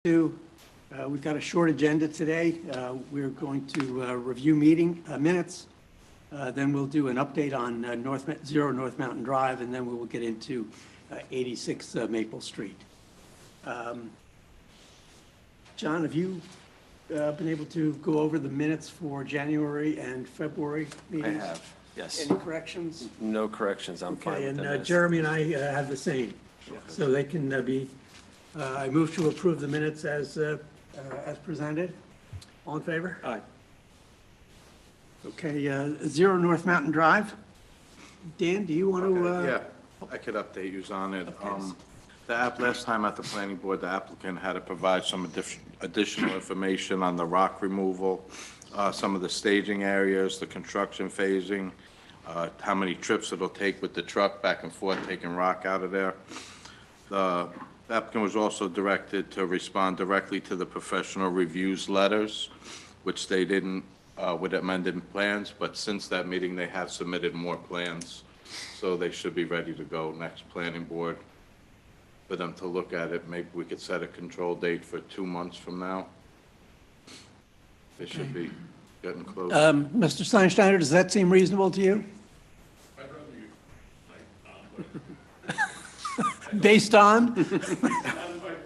We've got a short agenda today. We're going to review meeting minutes. Then we'll do an update on Zero North Mountain Drive, and then we will get into 86 Maple Street. John, have you been able to go over the minutes for January and February meetings? I have, yes. Any corrections? No corrections, I'm fine Okay, with and them. Jeremy and I have the same, so they can be. I move to approve the minutes as presented. All in favor? Aye. Okay, Zero North Mountain Drive. Dan, do you want to? Yeah, I could update you on it. Okay. Last time at the planning board, the applicant had to provide some additional information on the rock removal, some of the staging areas, the construction phasing, how many trips it'll take with the truck back and forth, taking rock out of there. The applicant was also directed to respond directly to the professional reviews letters, which they didn't with amended plans, but since that meeting, they have submitted more plans. So they should be ready to go next planning board for them to look at it. Maybe we could set a control date for 2 months from now. They should be getting close. Mr. Steinsteiner, does that seem reasonable to you? I'd rather you, Based on? So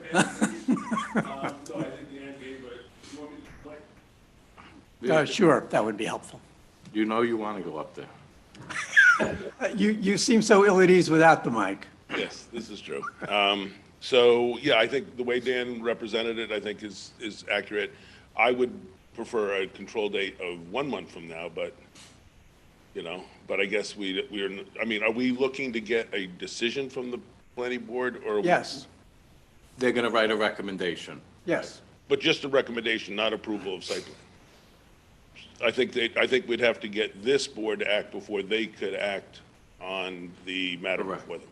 I think the end game, but you want me to play? Sure, that would be helpful. You know you want to go up there. You seem so ill at ease without the mic. Yes, this is true. So, yeah, I think the way Dan represented it, I think is accurate. I would prefer a control date of 1 month from now, but, but I guess are we looking to get a decision from the planning board or? Yes, They're going to write a recommendation. yes. But just a recommendation, not approval of site plan. I think we'd have to get this board to act before they could act on the matter before them.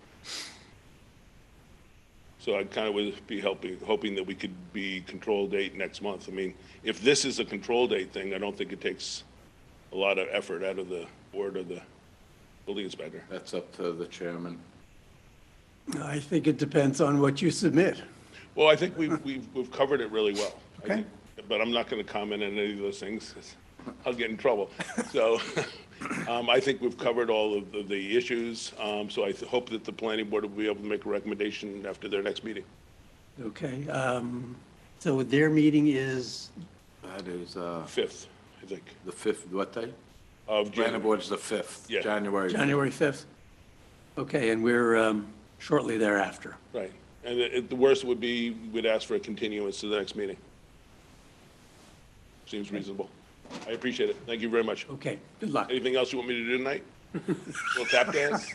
So I kind of would be hoping that we could be control date next month. I mean, if this is a control date thing, I don't think it takes a lot of effort out of the board or the building inspector. That's up to the chairman. I think it depends on what you submit. Well, I think we've covered it really well. Okay. But I'm not going to comment on any of those things. I'll get in trouble. So I think we've covered all of the issues. So I hope that the planning board will be able to make a recommendation after their next meeting. Okay, so their meeting is, That is 5th, I think, the 5th, what day? of Planning January. board is the 5th, Yeah. January. January 5th? Okay, and we're shortly thereafter. Right. And the worst would be, we'd ask for a continuance to the next meeting. Seems reasonable. I appreciate it. Thank you very much. Okay, good luck. Anything else you want me to do tonight? Little tap dance?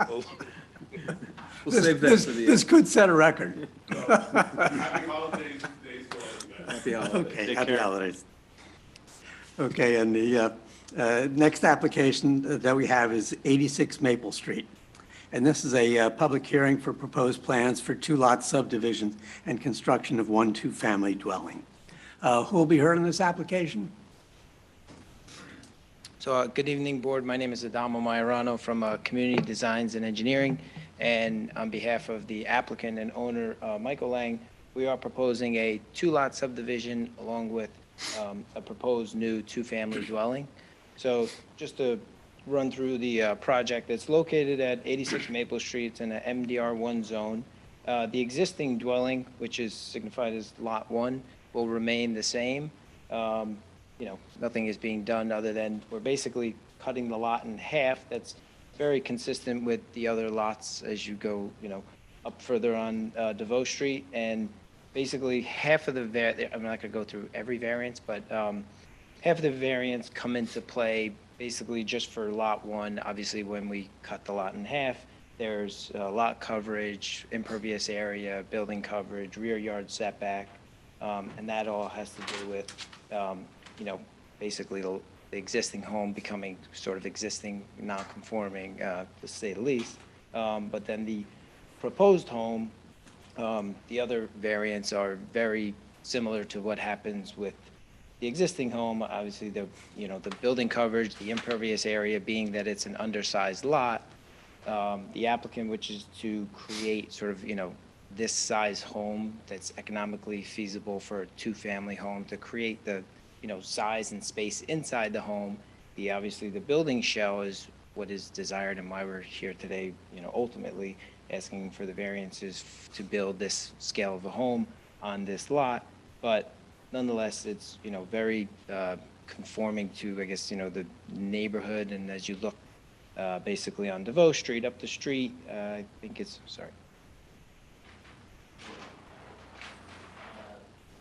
We'll save that for the This could set a record. Happy holidays, days to all of you guys. happy holidays. Okay, Take happy care. holidays. Okay, and the next application that we have is 86 Maple Street. And this is a public hearing for proposed plans for 2-lot subdivision and construction of 1 2-family dwelling. Who will be heard in this application? So, good evening, Board. My name is Adamo Maiorano from Community Designs and Engineering, and on behalf of the applicant and owner, Michael Lang, we are proposing a 2-lot subdivision along with a proposed new 2-family dwelling. So, just to run through the project, it's located at 86 Maple Street. It's in an MDR1 zone. The existing dwelling, which is signified as Lot 1, will remain the same. Nothing is being done other than we're basically cutting the lot in half. That's very consistent with the other lots as you go, up further on DeVoe Street. And basically half of the, I'm not gonna go through every variance, but half of the variants come into play basically just for Lot 1. Obviously, when we cut the lot in half, there's lot coverage, impervious area, building coverage, rear yard setback, and that all has to do with, basically the existing home becoming sort of existing, non-conforming, to say the least. But then the proposed home, the other variants are very similar to what happens with the existing home. Obviously, the building coverage, the impervious area being that it's an undersized lot. The applicant wishes to create sort of, this size home that's economically feasible for a two-family home to create the, size and space inside the home. Obviously, the building shell is what is desired and why we're here today, ultimately asking for the variances to build this scale of a home on this lot. But nonetheless, it's, very conforming to, I guess, the neighborhood. And as you look basically on DeVoe Street, up the street, I think it's, sorry,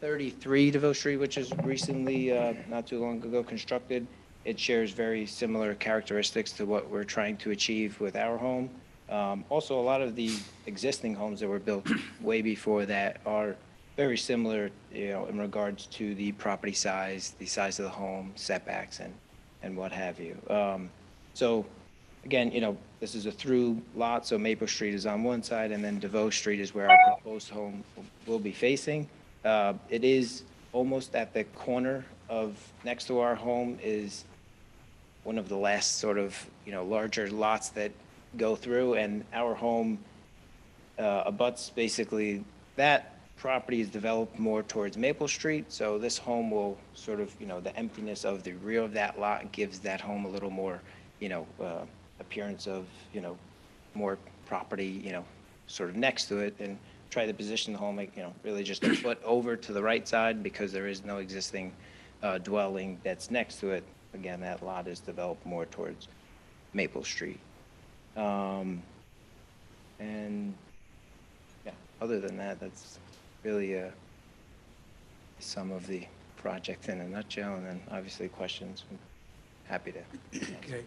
33 DeVoe Street, which is recently, not too long ago, constructed. It shares very similar characteristics to what we're trying to achieve with our home. Also, a lot of the existing homes that were built way before that are very similar, in regards to the property size, the size of the home, setbacks, and what have you. So, again, this is a through lot, so Maple Street is on one side, and then DeVoe Street is where our proposed home will be facing. It is almost at the corner of, next to our home is one of the last sort of, larger lots that go through, and our home abuts basically, that property is developed more towards Maple Street, so this home will sort of, the emptiness of the rear of that lot gives that home a little more, appearance of, more property, sort of next to it, and try to position the home, like, really just a foot over to the right side because there is no existing dwelling that's next to it. Again, that lot is developed more towards Maple Street. And, yeah, other than that, that's really some of the project in a nutshell, and then obviously questions, I'm happy to answer. Okay.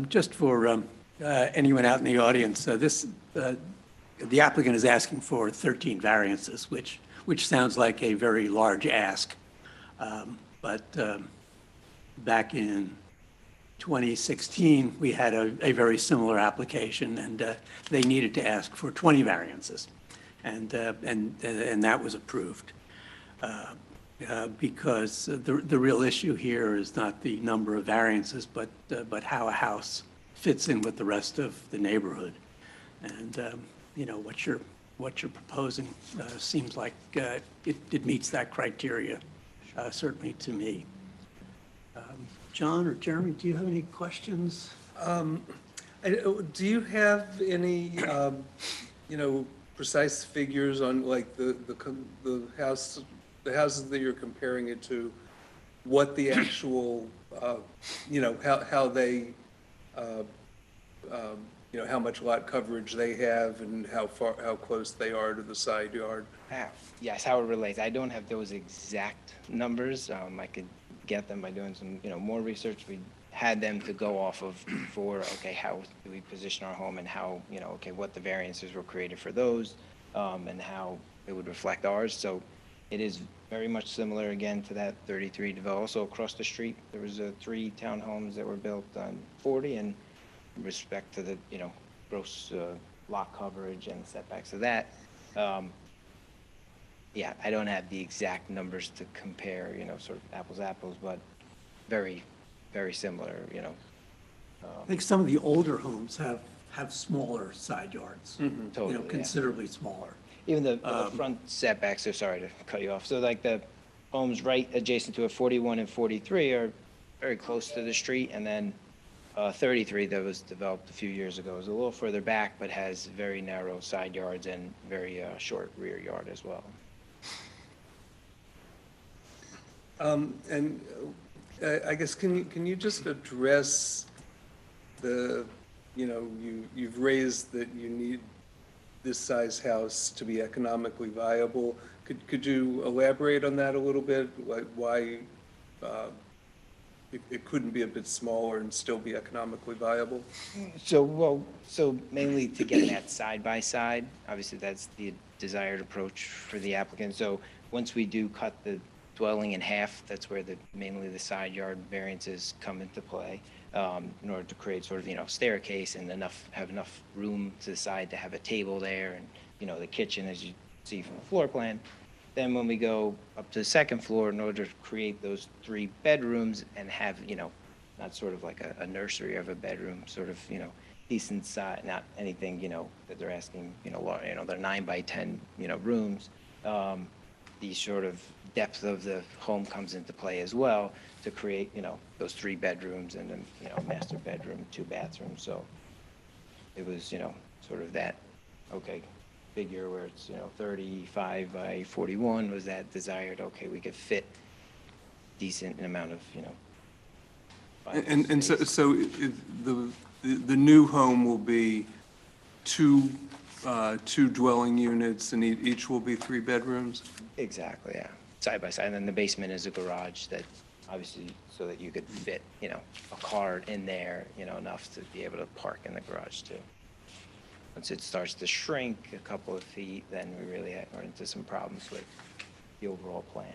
Just for anyone out in the audience, the applicant is asking for 13 variances, which sounds like a very large ask. But back in 2016, we had a very similar application, and they needed to ask for 20 variances, and that was approved. Because the real issue here is not the number of variances, but how a house fits in with the rest of the neighborhood. And what you're proposing seems like it meets that criteria, certainly to me. John or Jeremy, do you have any questions? Do you have any, precise figures on like the houses that you're comparing it to, what the actual, how they, how much lot coverage they have and how close they are to the side yard? Yes, how it relates. I don't have those exact numbers. I could get them by doing some, more research. We had them to go off of for, okay, how do we position our home and how, okay, what the variances were created for those, and how it would reflect ours. So it is very much similar, again, to that 33 DeVoe. Also across the street, there was 3 townhomes that were built on 40, and in respect to the, gross lot coverage and setbacks of that. Yeah, I don't have the exact numbers to compare, sort of apples to apples, but very, very similar, I think some of the older homes have smaller side yards, totally, yeah. considerably smaller. Even the front setbacks, so sorry to cut you off. So like the homes right adjacent to it, 41 and 43 are very close to the street, and then 33 that was developed a few years ago is a little further back, but has very narrow side yards and very short rear yard as well. And I guess, can you just address the, you've raised that you need this size house to be economically viable. Could you elaborate on that a little bit? Like why it couldn't be a bit smaller and still be economically viable? So mainly to get that side by side, obviously that's the desired approach for the applicant. So once we do cut the dwelling in half, that's where mainly the side yard variances come into play, in order to create sort of, staircase and have enough room to the side to have a table there and, the kitchen as you see from the floor plan. Then when we go up to the second floor, in order to create those 3 bedrooms and have, not sort of like a nursery of a bedroom, sort of, decent size, not anything, that they're asking, they're 9 by 10, rooms. The sort of depth of the home comes into play as well to create, those 3 bedrooms and then, master bedroom, 2 bathrooms. So it was, sort of that, okay, figure where it's, 35 by 41 was that desired, okay, we could fit decent amount of, And so the new home will be two dwelling units, and each will be 3 bedrooms? Exactly, yeah, side by side. And then the basement is a garage that, obviously, so that you could fit, a car in there, enough to be able to park in the garage too. Once it starts to shrink a couple of feet, then we really run into some problems with the overall plan.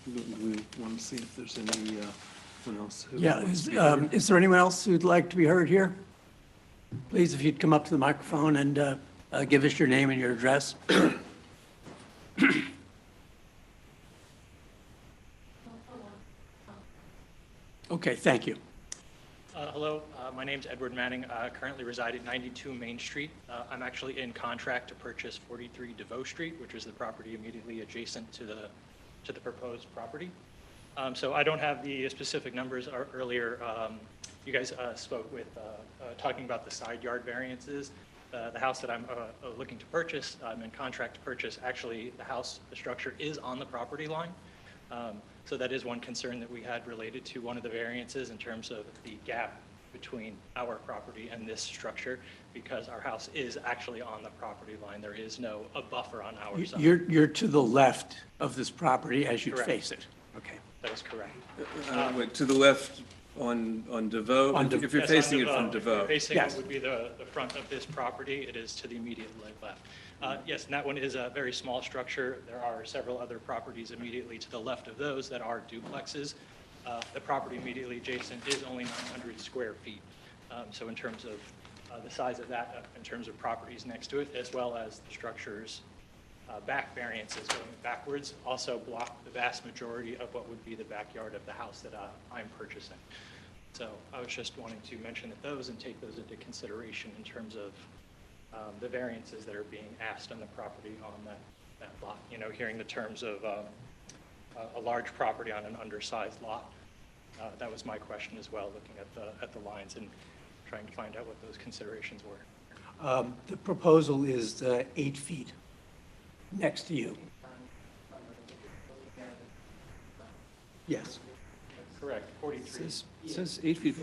Do we want to see if there's anyone else who Yeah, wants to be heard? is there anyone else who'd like to be heard here? Please, if you'd come up to the microphone and give us your name and your address. Okay, thank you. Hello, my name's Edward Manning. I currently reside at 92 Main Street. I'm actually in contract to purchase 43 DeVoe Street, which is the property immediately adjacent to the proposed property. So I don't have the specific numbers. Earlier, you guys spoke with talking about the side yard variances. The house that I'm looking to purchase, I'm in contract to purchase. Actually, the structure is on the property line. So that is one concern that we had related to one of the variances in terms of the gap between our property and this structure, because our house is actually on the property line. There is a buffer on our side. You're to the left of this property as you'd Correct. face it. Okay. That is correct. Wait, to the left on DeVoe? On If you're Yes, facing on it from If you're DeVoe? facing Yes. what would be the front of this property, it is to the immediate left. Yes, and that one is a very small structure. There are several other properties immediately to the left of those that are duplexes. The property immediately adjacent is only 900 square feet. So in terms of the size of that, in terms of properties next to it, as well as the structure's back variances going backwards, also block the vast majority of what would be the backyard of the house that I'm purchasing. So I was just wanting to mention that those and take those into consideration in terms of the variances that are being asked on the property on that lot. Hearing the terms of a large property on an undersized lot, that was my question as well, looking at the lines and trying to find out what those considerations were. The proposal is 8 feet next to you. Yes. Correct, 43. Says 8 feet.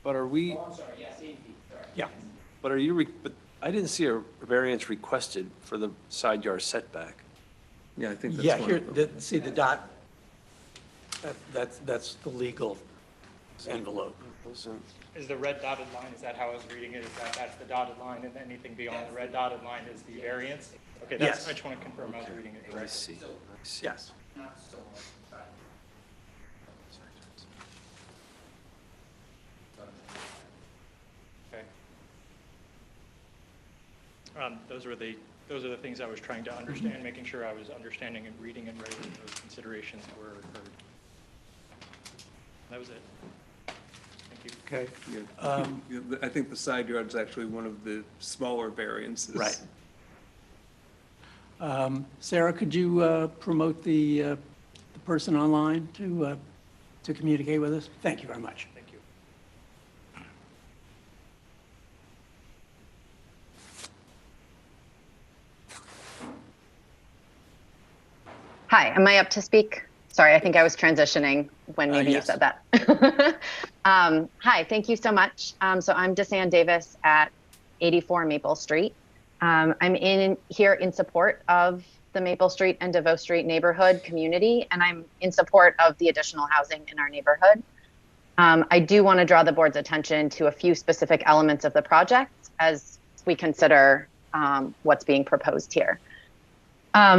But are we, I'm sorry, yes, 8 feet, sorry. Yeah. but are you, but I didn't see a variance requested for the side yard setback. Yeah, I think Yeah, that's one here, of them. see the dot? That's the legal envelope. Is the red dotted line, is that how I was reading it? Is that's the dotted line, and anything beyond the red dotted line is the variance? Okay, Yes. I just want to confirm I was reading it I correctly. see, I see. Yes. Okay. Those are the things I was trying to understand, making sure I was understanding and reading and writing those considerations were heard. That was it. Thank you. Okay. Yeah, I think the side yard's actually one of the smaller variances. Right. Sarah, could you promote the person online to communicate with us? Thank you very much. Thank you. Hi, am I up to speak? Sorry, I think I was transitioning when maybe you yes. said that. Hi, thank you so much. So I'm DeSanne Davis at 84 Maple Street. I'm here in support of the Maple Street and DeVoe Street neighborhood community, and I'm in support of the additional housing in our neighborhood. I do want to draw the board's attention to a few specific elements of the project as we consider what's being proposed here.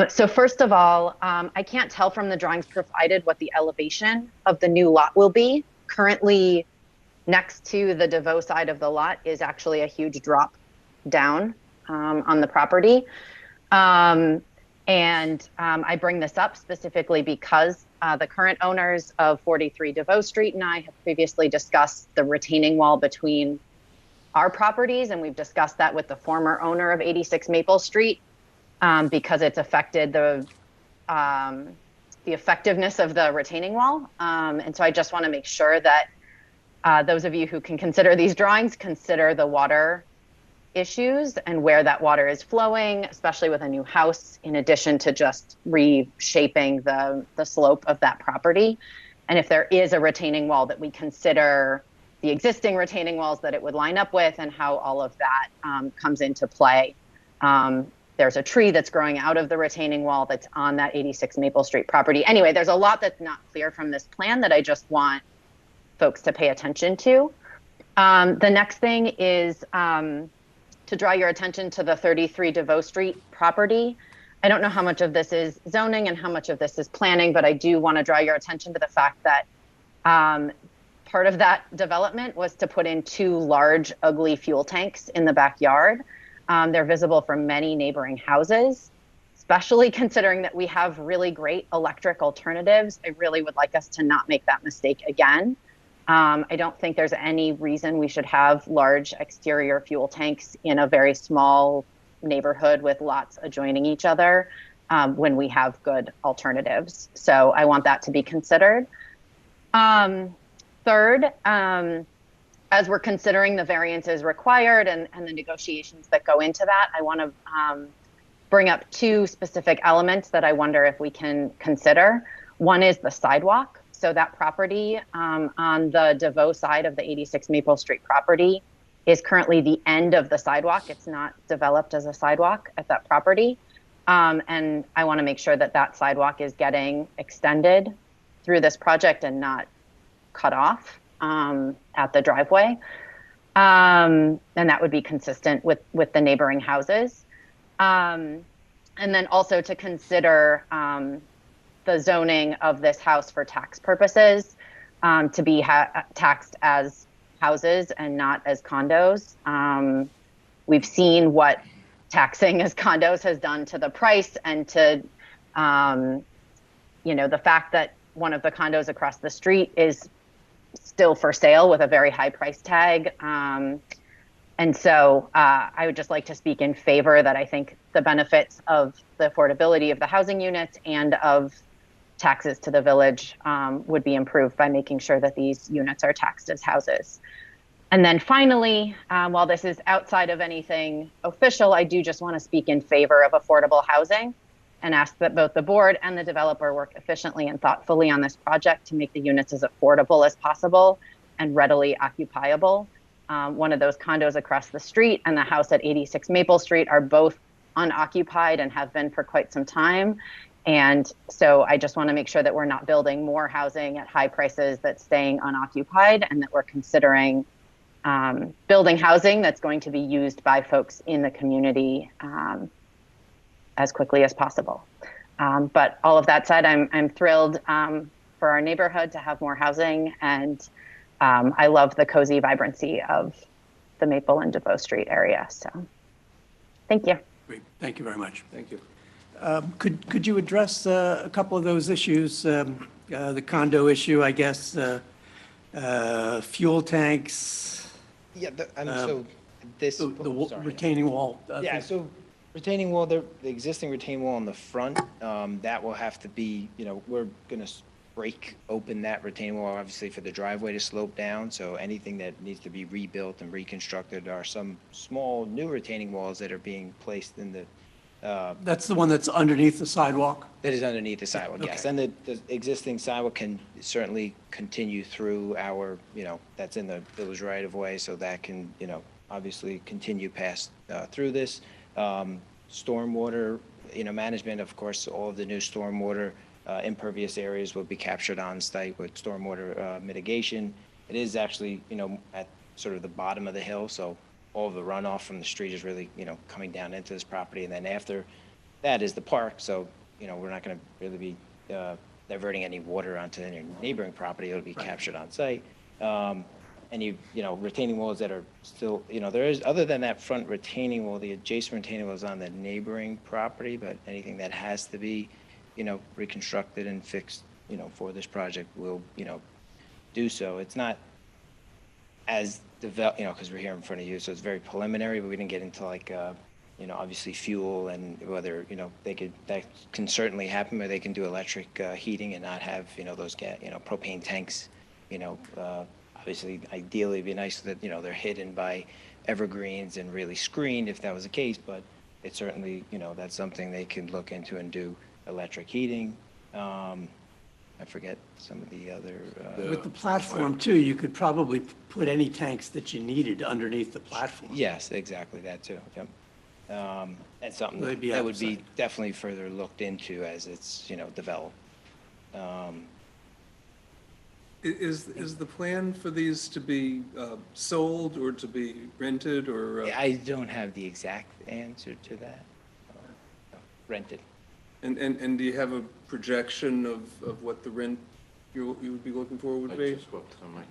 So first of all, I can't tell from the drawings provided what the elevation of the new lot will be. Currently, next to the DeVoe side of the lot is actually a huge drop down on the property. And I bring this up specifically because the current owners of 43 DeVoe Street and I have previously discussed the retaining wall between our properties, and we've discussed that with the former owner of 86 Maple Street because it's affected the effectiveness of the retaining wall. And so I just want to make sure that those of you who can consider these drawings consider the water issues and where that water is flowing, especially with a new house, in addition to just reshaping the slope of that property. And if there is a retaining wall, that we consider the existing retaining walls that it would line up with and how all of that comes into play. There's a tree that's growing out of the retaining wall that's on that 86 Maple Street property. Anyway, there's a lot that's not clear from this plan that I just want folks to pay attention to. The next thing is to draw your attention to the 33 DeVoe Street property. I don't know how much of this is zoning and how much of this is planning, but I do want to draw your attention to the fact that part of that development was to put in 2 large, ugly fuel tanks in the backyard. They're visible from many neighboring houses, especially considering that we have really great electric alternatives. I really would like us to not make that mistake again. I don't think there's any reason we should have large exterior fuel tanks in a very small neighborhood with lots adjoining each other when we have good alternatives. So I want that to be considered. Third, as we're considering the variances required and the negotiations that go into that, I want to bring up 2 specific elements that I wonder if we can consider. One is the sidewalk. So that property on the DeVoe side of the 86 Maple Street property is currently the end of the sidewalk. It's not developed as a sidewalk at that property. And I want to make sure that that sidewalk is getting extended through this project and not cut off at the driveway. And that would be consistent with the neighboring houses. And then also to consider the zoning of this house for tax purposes to be taxed as houses and not as condos. We've seen what taxing as condos has done to the price and to, the fact that one of the condos across the street is still for sale with a very high price tag. And so I would just like to speak in favor that I think the benefits of the affordability of the housing units and of taxes to the village would be improved by making sure that these units are taxed as houses. And then finally, while this is outside of anything official, I do just want to speak in favor of affordable housing and ask that both the board and the developer work efficiently and thoughtfully on this project to make the units as affordable as possible and readily occupiable. One of those condos across the street and the house at 86 Maple Street are both unoccupied and have been for quite some time. And so I just want to make sure that we're not building more housing at high prices that's staying unoccupied, and that we're considering building housing that's going to be used by folks in the community as quickly as possible. But all of that said, I'm thrilled for our neighborhood to have more housing, and I love the cozy vibrancy of the Maple and DeVoe Street area. So thank you. Great. Thank you very much. Thank you. Could you address a couple of those issues? The condo issue, I guess, fuel tanks, Yeah, so this. the sorry. retaining wall. Yeah, so retaining wall, the existing retaining wall in the front, that will have to be, we're going to break open that retaining wall, obviously, for the driveway to slope down. So anything that needs to be rebuilt and reconstructed, are some small new retaining walls that are being placed in the. That's the one that's underneath the sidewalk? That is underneath the sidewalk, yes. Okay. And the existing sidewalk can certainly continue through our, that's in the village right of way, so that can, obviously continue past through this. Stormwater, management, of course, all of the new stormwater impervious areas will be captured on site with stormwater mitigation. It is actually, at sort of the bottom of the hill, so all of the runoff from the street is really, coming down into this property. And then after that is the park. So, we're not going to really be diverting any water onto any neighboring property. It'll be captured on site. any, retaining walls that are still, there is, other than that front retaining wall, the adjacent retaining wall is on the neighboring property, but anything that has to be, reconstructed and fixed, for this project will, do so. It's not as because we're here in front of you, so it's very preliminary, but we didn't get into like, obviously fuel and whether, that can certainly happen, where they can do electric heating and not have, those propane tanks, obviously, ideally, it'd be nice that, they're hidden by evergreens and really screened if that was the case, but it's certainly, that's something they can look into and do electric heating. I forget some of the other. With the platform too, you could probably put any tanks that you needed underneath the platform. Yes, exactly, that too, yep. And something They'd be that would be outside. definitely further looked into as it's, developed. Is the plan for these to be sold or to be rented or? I don't have the exact answer to that. Rented. And do you have a projection of what the rent you would be looking for would be? Just go up to the mic.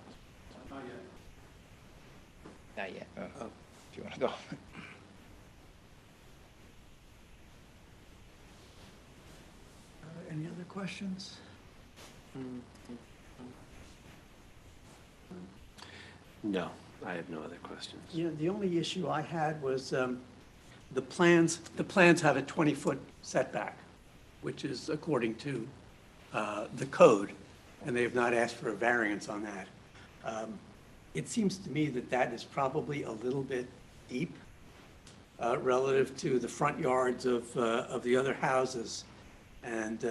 Not yet. If you want to go. Any other questions? No, I have no other questions. Yeah, the only issue I had was the plans have a 20-foot setback, which is according to the code, and they have not asked for a variance on that. It seems to me that that is probably a little bit deep relative to the front yards of the other houses. And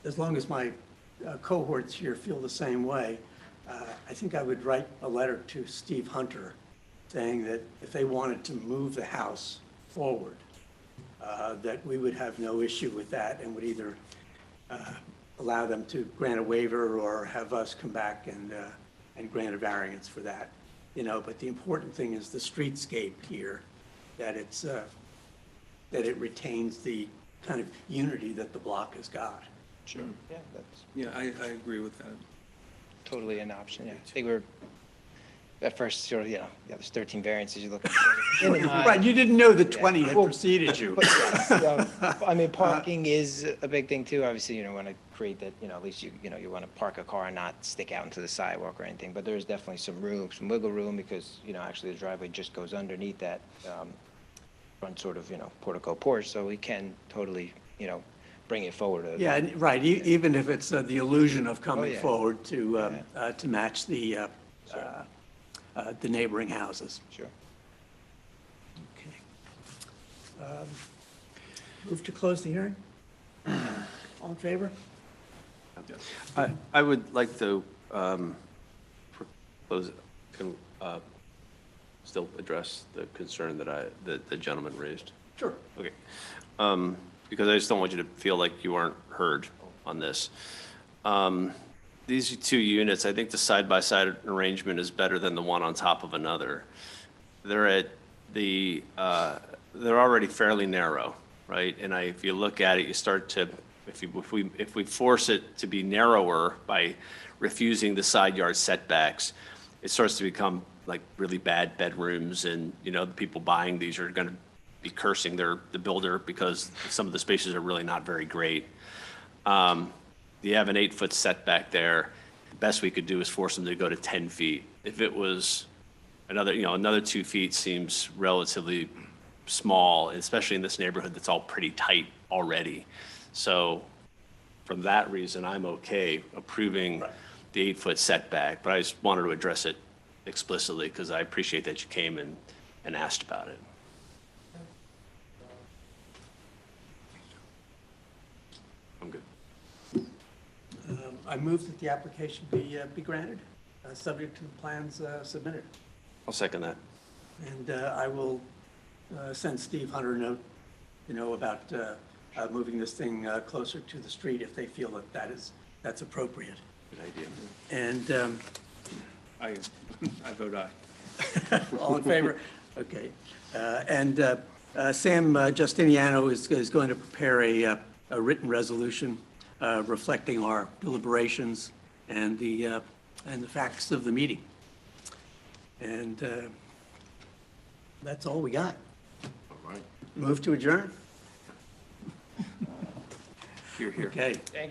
as long as my cohorts here feel the same way, I think I would write a letter to Steve Hunter saying that if they wanted to move the house forward, that we would have no issue with that and would either allow them to grant a waiver or have us come back and grant a variance for that. But the important thing is the streetscape here, that it retains the kind of unity that the block has got. Sure. Yeah, that's Yeah, I agree with that. totally an option, yeah. I think we're, at first, sort of, there's 13 variances you're looking for. Right, you didn't know that 20 had preceded you. But yes, I mean, parking is a big thing too. Obviously, you don't want to create that, at least you want to park a car and not stick out into the sidewalk or anything. But there's definitely some room, some wiggle room because, actually the driveway just goes underneath that front sort of, portico porch. So we can totally, bring it forward. Yeah, right, even if it's the illusion of coming yeah. forward to match the neighboring houses. Sure. Okay. Move to close the hearing? All in favor? I would like to propose, still address the concern that the gentleman raised. Sure. Okay. Because I just don't want you to feel like you aren't heard on this. These two units, I think the side-by-side arrangement is better than the one on top of another. They're already fairly narrow, right? And if you look at it, you start to, if we force it to be narrower by refusing the side yard setbacks, it starts to become like really bad bedrooms, and the people buying these are going to be cursing the builder because some of the spaces are really not very great. You have an 8-foot setback there. The best we could do is force them to go to 10 feet. If it was another 2 feet seems relatively small, especially in this neighborhood that's all pretty tight already. So for that reason, I'm okay approving the 8-foot setback, but I just wanted to address it explicitly because I appreciate that you came and asked about it. I'm good. I move that the application be granted, subject to the plans submitted. I'll second that. And I will send Steve Hunter a note, about moving this thing closer to the street if they feel that that's appropriate. Good idea. And I vote aye. all in favor? Okay. And Sam Justiniano is going to prepare a written resolution reflecting our deliberations and the facts of the meeting. And that's all we got. All right. Move to adjourn? Here, here. Okay.